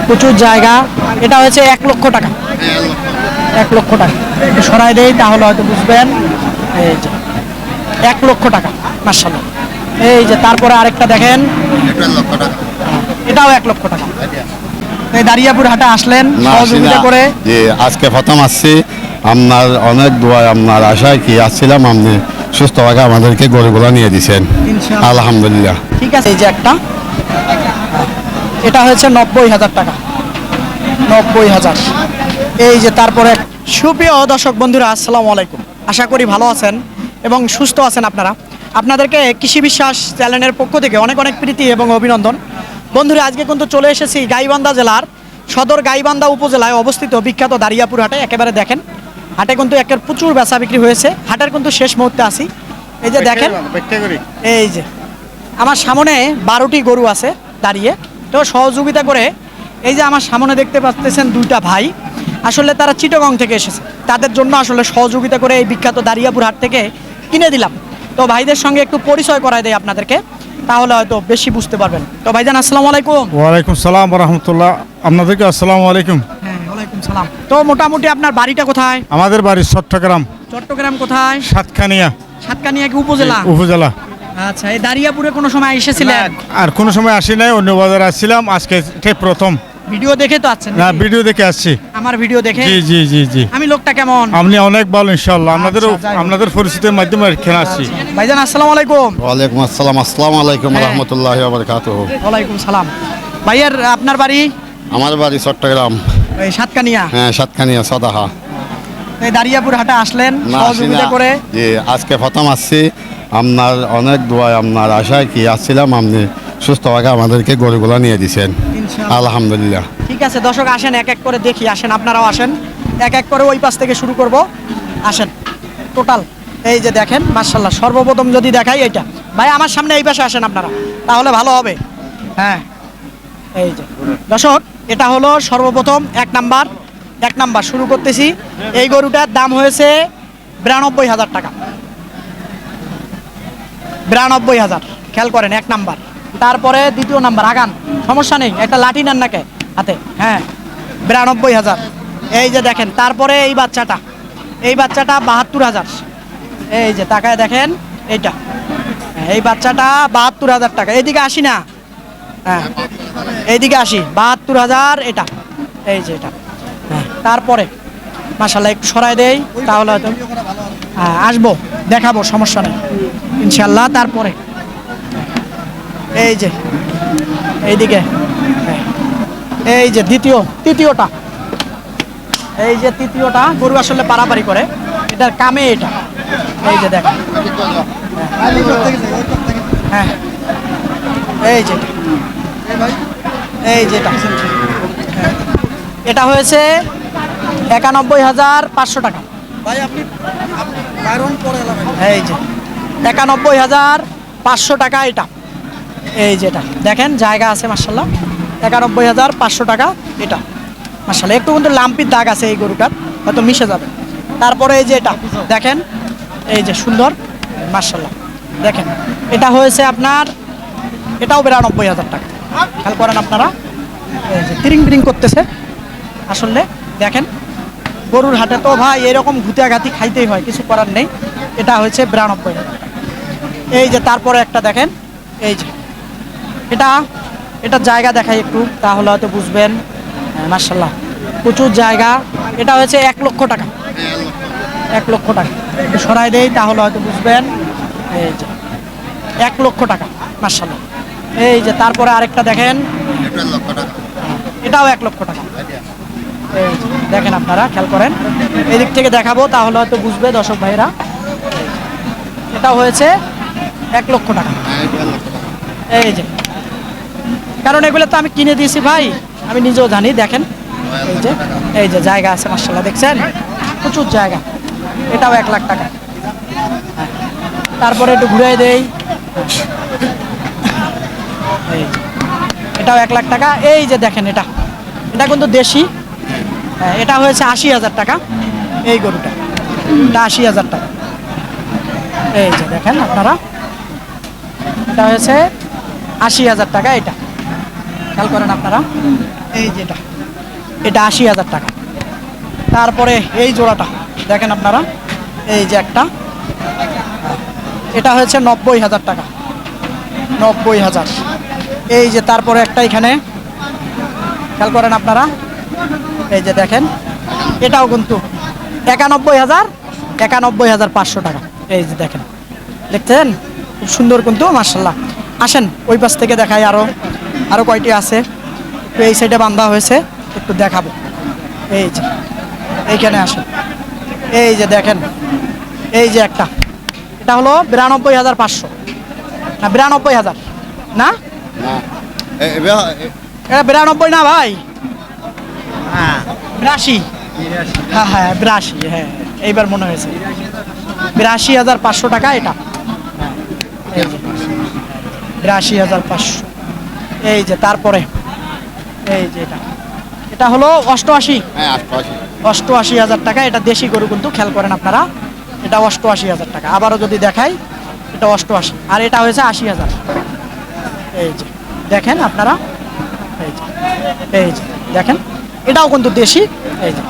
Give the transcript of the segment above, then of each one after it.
প্রচুর জায়গা। এটা হচ্ছে 1,00,000 টাকা। 1,00,000 টাকা একটু সরাই দেই তাহলে হয়তো বুঝবেন। এই যে 1,00,000 টাকা মাশাআল্লাহ। এই যে তারপরে আরেকটা দেখেন, এটাও 1,00,000 টাকা। এই দারিয়াপুর হাটে আসলেন সহযোগিতা করে। যে আজকে প্রথম আসছি, আপনার অনেক দোয়া, আপনার আশায় কি আসছিলাম, আপনি সুস্থভাবে আমাদেরকে গরুগুলা নিয়ে দিয়েছেন, ইনশাআল্লাহ। আলহামদুলিল্লাহ। ঠিক আছে, এই যে একটা, এটা হচ্ছে 90,000 টাকা। 90,000। এই যে তারপরে সুপ্রিয় দর্শক বন্ধুরা, আসসালামু আলাইকুম। আশা করি ভালো আছেন এবং সুস্থ আছেন আপনারা। আপনাদেরকে কৃষি বিশ্বাস চ্যানেলের পক্ষ থেকে অনেক অনেক প্রীতি এবং অভিনন্দন। বন্ধুরা, আজকে কিন্তু চলে এসেছি গাইবান্ধা জেলার সদর গাইবান্ধা উপজেলায় অবস্থিত বিখ্যাত দারিয়াপুর হাটে। একেবারে দেখেন, হাটে কিন্তু একের প্রচুর বেচা বিক্রি হয়েছে। হাটের কিন্তু শেষ মুহূর্তে আসি। এই যে দেখেন, এই যে আমার সামনে 12টি গরু আছে দাঁড়িয়ে, তো সহযোগিতা করে এই যে আমার সামনে দেখতে পাচ্ছেন দুইটা ভাই, আসলে তারা চিটাগং থেকে এসেছে। তাদের জন্য আসলে সহযোগিতা করে এই বিখ্যাত দারিয়াপুর হাট থেকে কিনে দিলাম। তো ভাইদের সঙ্গে একটু পরিচয় করায় দেয় আপনাদেরকে, তাহলে হয়তো বেশি বুঝতে পারবেন। তো ভাইজান আসসালামু আলাইকুম। ওয়ালাইকুম সালাম রহমতুল্লাহ। আপনাদেরকে আসসালামু আলাইকুম। হ্যাঁ, ওয়ালাইকুম সালাম। তো মোটামুটি আপনার বাড়িটা কোথায়? আমাদের বাড়ি চট্টগ্রাম। চট্টগ্রাম কোথায়? সাতখানিয়া। সাতকানিয়া কি উপজেলা? উপজেলা। আচ্ছা, এই দারিয়াপুরে কোনো সময় এসেছিলেন? আর কোনো সময় আসি নাই, অন্য বাজারে আসছিলাম, আজকে প্রথম। ভিডিও দেখে তো আছেন? না, ভিডিও দেখে আসছি। আমার ভিডিও দেখে? জি জি জি জি। আমি লোকটা কেমন? আপনি অনেক ভালো ইনশাআল্লাহ। আচ্ছা, যাই হোক। আপনাদের পরিচিতির মাধ্যমে এখানে আসছি। ভাইজান আসসালামু আলাইকুম। ওয়ালাইকুম আসসালাম। আসসালামু আলাইকুম হ্যাঁ। রহমতুল্লাহি ওয়া বারাকাতুহু। ওয়ালাইকুম সালাম। ভাইয়ার আপনার বাড়ি? আমার বাড়ি চট্টগ্রাম। এই সাতকানিয়া। হ্যাঁ, সাতখানিয়া সদাহা। এই দারিয়াপুর হাটে আসলেন না, আসি সহযোগিতা না। করে। যে আজকে প্রথম আসছি, আপনার অনেক দোয়া, আপনার আশায় কি আসছিলাম, আপনি সুস্থভাবে আমাদেরকে গরুগুলা নিয়ে দিয়েছেন, ইনশাআল্লাহ। আলহামদুলিল্লাহ। ঠিক আছে দর্শক, আসেন এক এক করে দেখি। আসেন, আপনারাও আসেন, এক এক করে ওই পাশ থেকে শুরু করব। আসেন টোটাল। এই যে দেখেন মাশাআল্লাহ, সর্বপ্রথম যদি দেখাই এটা, ভাই আমার সামনে এই পাশে আসেন আপনারা, তাহলে ভালো হবে। হ্যাঁ, এই যে দর্শক, এটা হলো সর্বপ্রথম এক নাম্বার শুরু করতেছি। এই গরুটার দাম হয়েছে 92,000 টাকা। 92,000, খেয়াল করেন, এক নাম্বার। তারপরে দ্বিতীয় নাম্বার, আগান, সমস্যা নেই, একটা লাঠি নেন নাকে হাতে। হ্যাঁ, 92,000। এই যে দেখেন, তারপরে এই বাচ্চাটা 72,000। এই যে তাকায় দেখেন এইটা, এই বাচ্চাটা 72,000 টাকা। এইদিকে আসি না, হ্যাঁ এইদিকে আসি, 72,000 এটা। এই যে এটা, হ্যাঁ। তারপরে মাশাআল্লাহ একটু সরাই দেই তাহলে হয়তো হ্যাঁ আসবো, দেখাবো, সমস্যা নেই ইনশাল্লাহ। তারপরে এই যে এইদিকে, হ্যাঁ, এই যে তৃতীয়টা, এই যে তৃতীয়টা গরু আসলে পারাপারি করে, এটার কামে এটা। এই যে দেখেন, হ্যাঁ, এই যে যেটা, এটা হয়েছে 91,500 টাকা। এই যে 91,500 টাকা এটা। এই যেটা দেখেন, জায়গা আছে মাশাআল্লাহ, 91,500 টাকা এটা মাশাআল্লাহ। একটু কিন্তু লাম্পির দাগ আছে এই গরুটার, হয়তো মিশে যাবে। তারপরে এই যে এটা দেখেন, এই যে সুন্দর মাশাআল্লাহ, দেখেন এটা হয়েছে আপনার, এটাও 92,000 টাকা। খেয়াল করেন আপনারা, এই যে তিরিং বিরিং করতেছে আসলে। দেখেন গরুর হাটে তো ভাই এরকম ঘুতিয়াঘাতি খাইতেই হয়, কিছু করার নেই। এটা হয়েছে 92,000 টাকা। এই যে তারপরে একটা দেখেন, এই যে এটা জায়গা দেখাই একটু, তাহলে হয়তো বুঝবেন। মাশাআল্লাহ প্রচুর জায়গা। এটা হয়েছে 1,00,000 টাকা। 1,00,000 টাকা একটু সরাই দেই তাহলে হয়তো বুঝবেন। এই যে 1,00,000 টাকা মাশাআল্লাহ। এই যে তারপরে আরেকটা দেখেন, এটাও 1,00,000 টাকা। এই যে দেখেন আপনারা, খেয়াল করেন, এদিক থেকে দেখাবো তাহলে হয়তো বুঝবে দর্শক ভাইরা। এটাও হয়েছে 1,00,000 টাকা। এই যে, কারণ এগুলো তো আমি কিনে দিয়েছি ভাই, আমি নিজেও জানি। দেখেন এই যে জায়গা আছে মাশাআল্লাহ, দেখছেন প্রচুর জায়গা। এটাও 1,00,000 টাকা। হ্যাঁ, তারপরে একটু ঘুরাই দেই, এই যে এটাও 1,00,000 টাকা। এই যে দেখেন, এটা কিন্তু দেশি। হ্যাঁ, এটা হয়েছে 80,000 টাকা। এই গরুটা, এটা 80,000 টাকা। এই যে দেখেন আপনারা, এটা হয়েছে 80,000 টাকা এটা। খেয়াল করেন আপনারা, এই যেটা, এটা 80,000 টাকা। তারপরে এই জোড়াটা দেখেন আপনারা, এই যে একটা, এটা হয়েছে 90,000 টাকা, 90,000। এই যে তারপরে একটা এখানে খেয়াল করেন আপনারা, এই যে দেখেন, এটাও কিন্তু 91,500 টাকা। এই যে দেখেন, দেখছেন খুব সুন্দর কিন্তু মাশাআল্লাহ। আসেন ওই পাশ থেকে দেখাই, আরও কয়টি আছে, একটু এই সাইডে বাঁধা হয়েছে, একটু দেখাবো। এই যে এইখানে আসেন, এই যে দেখেন, এই যে একটা, এটা হলো 92,500 না 92,000 না, এটা 92 না ভাই, 82, হ্যাঁ হ্যাঁ 82, হ্যাঁ এইবার মনে হয়েছে 82,500 টাকা এটা, 82,500। এই যে তারপরে এই যে এটা হলো 88, হ্যাঁ 88,000 টাকা। এটা দেশি গরু কিন্তু, খেয়াল করেন আপনারা, এটা 88,000 টাকা। আবারও যদি দেখাই, এটা 88, আর এটা হয়েছে 80,000। এই যে দেখেন আপনারা, এই যে দেখেন, এটাও কিন্তু দেশি। এই যে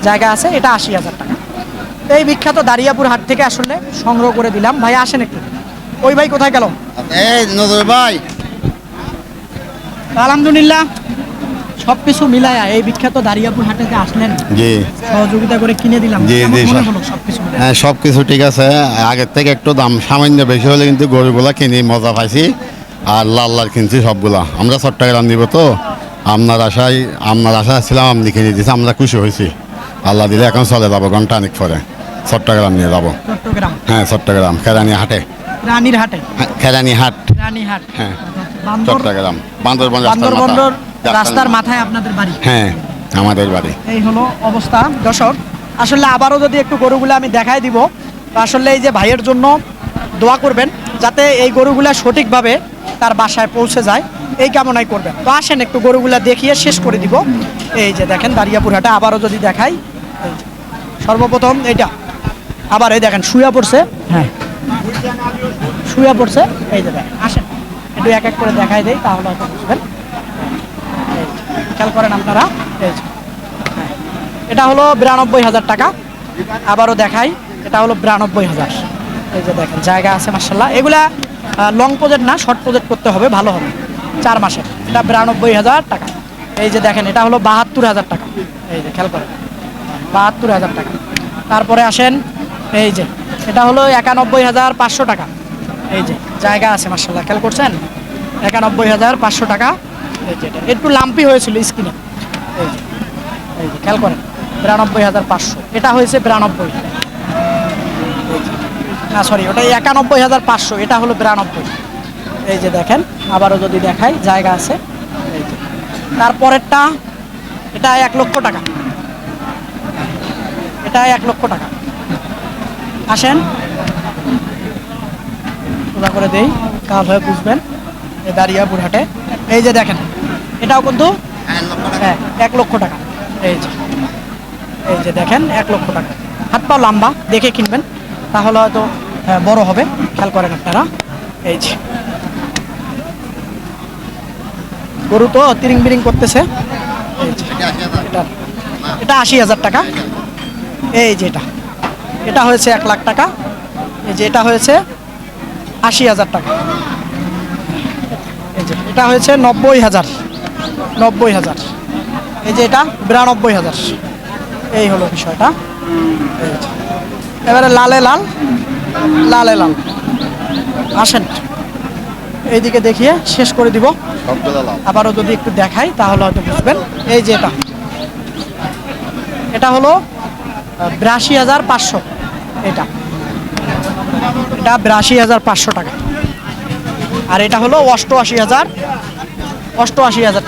জায়গা আছে, এটা 80,000 টাকা। এই বিখ্যাত দারিয়াপুর হাট থেকে আসলে সংগ্রহ করে দিলাম। ভাই আসেন একটু, ওই ভাই কোথায় গেল? এই নজর ভাই, আলহামদুলিল্লাহ সব কিছু মিলায়া এই বিখ্যাত দারিয়াপুর হাটে যে আসলেন, জি সহযোগিতা করে কিনে দিলাম, জি, কেমন জি, মনে স্যার। হলো সব কিছু মিলায়া? হ্যাঁ সব কিছু ঠিক আছে, আগের থেকে একটু দাম সামান্য বেশি হলে কিন্তু গরুগুলা কিনে মজা পাইছি, আর লাল লাল কিনছি সবগুলা। আমরা চট্টগ্রাম দিব তো, আপনার আশায় ছিলাম, আপনি কিনে দিয়েছি, আমরা খুশি হয়েছি। আল্লাহ দিলে এখন চলে যাবো ঘন্টা অনেক পরে চট্টগ্রাম নিয়ে যাবো। চট্টগ্রাম হ্যাঁ চট্টগ্রাম খেরানি হাটে, রানীর হাটে, হ্যাঁ, খেরানি হাট, রানীহাট, হ্যাঁ বান্দর চট্টগ্রাম বান্দরবন বান্দরবন্দর রাস্তার মাথায় আপনাদের বাড়ি। হ্যাঁ আমাদের বাড়ি। এই হলো অবস্থা দর্শক। আসলে আবারও যদি একটু গরুগুলো আমি দেখাই দিব, তো আসলে এই যে ভাইয়ের জন্য দোয়া করবেন, যাতে এই গরুগুলা সঠিকভাবে তার বাসায় পৌঁছে যায়, এই কামনাই করবেন। তো আসেন একটু গরুগুলা দেখিয়ে শেষ করে দিব। এই যে দেখেন দারিয়াপুর হাটে, আবারও যদি দেখাই, এই যে সর্বপ্রথম এইটা, আবার এই দেখেন শুয়ে পড়ছে, হ্যাঁ শুয়ে পড়ছে। এই যে দেখেন, আসেন একটু এক এক করে দেখাই দেই, তাহলে হয়তো বুঝবেন। এই যে, খেয়াল করেন আপনারা, এই যে হ্যাঁ, এটা হলো 92,000 টাকা। আবারও দেখাই, এটা হলো 92,000। এই যে দেখেন জায়গা আছে মাশাআল্লাহ। এগুলা লং প্রজেক্ট না, শর্ট প্রজেক্ট করতে হবে, ভালো হবে 4 মাসের। এটা 92,000 টাকা। এই যে দেখেন, এটা হলো 72,000 টাকা। এই যে খেয়াল করেন, 72,000 টাকা। তারপরে আসেন, এই যে এটা হলো 91,500 টাকা। এই যে জায়গা আছে মাশাআল্লাহ, খেয়াল করছেন, 91,500 টাকা। এই যে এটা একটু লাম্পি হয়েছিল স্কিনে। এই যে খেয়াল করেন, 92,500। এটা হয়েছে 92, না সরি, ওটা 91,500, এটা হলো 92। এই যে দেখেন, আবারও যদি দেখাই, জায়গা আছে। এই যে তারপরেরটা, এটা 1 লক্ষ টাকা, এটা 1 লক্ষ টাকা। আসেন সোজা করে দেই, তাহলে বুঝবেন এই দারিয়াপুর হাটে। এই যে দেখেন, এটাও কিন্তু হ্যাঁ 1 লক্ষ টাকা। এই যে দেখেন 1 লক্ষ টাকা। হাত পা লম্বা দেখে কিনবেন, তাহলে হয়তো বড় হবে। খেয়াল করেন আপনারা, এই যে গরু তো তিরিং বিরিং করতেছে। এই যে এটা 80,000 টাকা। এই যে এটা হয়েছে 1 লাখ টাকা। এই যে এটা হয়েছে 80,000 টাকা। এই যে এটা হয়েছে 90,000, 90,000। এই যে এটা 92,000। এই হলো বিষয়টা। এই যে এবারে লালে লাল, লালে লাল। আসেন এইদিকে দেখিয়ে শেষ করে দিব। আবারও যদি একটু দেখাই, তাহলে হয়তো বুঝবেন। এই যে এটা হলো 82,500। এটা 82,500 টাকা। আর এটা হলো 88,000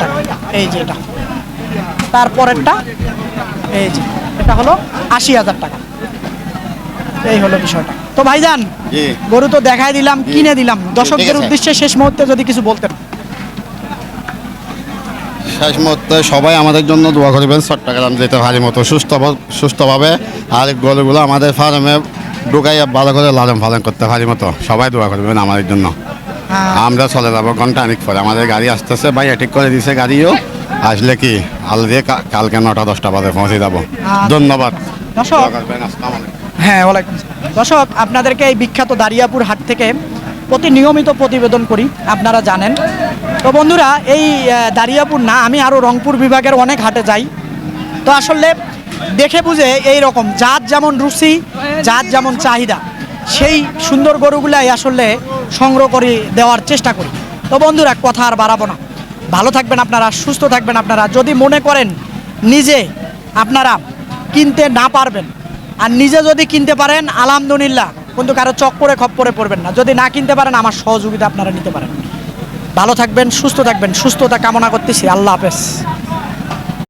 টাকা। এই যে এটা তারপরেরটা, এই যে এটা হলো 80,000 টাকা। এই হলো বিষয়টা। তো ভাইজান, গরু তো দেখাই দিলাম, কিনে দিলাম, দর্শকদের উদ্দেশ্যে শেষ মুহূর্তে যদি কিছু বলতেন। শেষ মুহূর্তে সবাই আমাদের জন্য দোয়া করবেন, চট্টগ্রাম যেতে ভারী মতো সুস্থভাবে, আর গরুগুলো আমাদের ফার্মে ঢুকাইয়া ভালো করে লালন পালন করতে ভারী মতো। সবাই দোয়া করবেন আমাদের জন্য। হ্যাঁ। আমরা চলে যাবো ঘন্টা অনেক পরে, আমাদের গাড়ি আসতেছে, ভাই ঠিক করে দিছে গাড়িও, আসলে কি আল দিয়ে কালকে 9টা-10টা বাজে পৌঁছে যাবো। ধন্যবাদ। দর্শক আসসালামু আলাইকুম। হ্যাঁ, ওয়ালাইকুম আসসালাম। দর্শক, আপনাদেরকে এই বিখ্যাত দারিয়াপুর হাট থেকে প্রতি নিয়মিত প্রতিবেদন করি, আপনারা জানেন। তো বন্ধুরা, এই দারিয়াপুর না, আমি আরও রংপুর বিভাগের অনেক হাটে যাই। তো আসলে দেখে বুঝে এই রকম জাত যেমন রুচি, জাত যেমন চাহিদা, সেই সুন্দর গরুগুলাই আসলে সংগ্রহ করে দেওয়ার চেষ্টা করি। তো বন্ধুরা, কথা আর বাড়াবো না, ভালো থাকবেন আপনারা, সুস্থ থাকবেন আপনারা। যদি মনে করেন নিজে আপনারা কিনতে না পারবেন, আর নিজে যদি কিনতে পারেন আলহামদুলিল্লাহ, কিন্তু কারো চক্করে খপ্পরে পড়বেন না। যদি না কিনতে পারেন, আমার সহযোগিতা আপনারা নিতে পারেন। ভালো থাকবেন, সুস্থ থাকবেন, সুস্থতা কামনা করতেছি। আল্লাহ হাফেজ।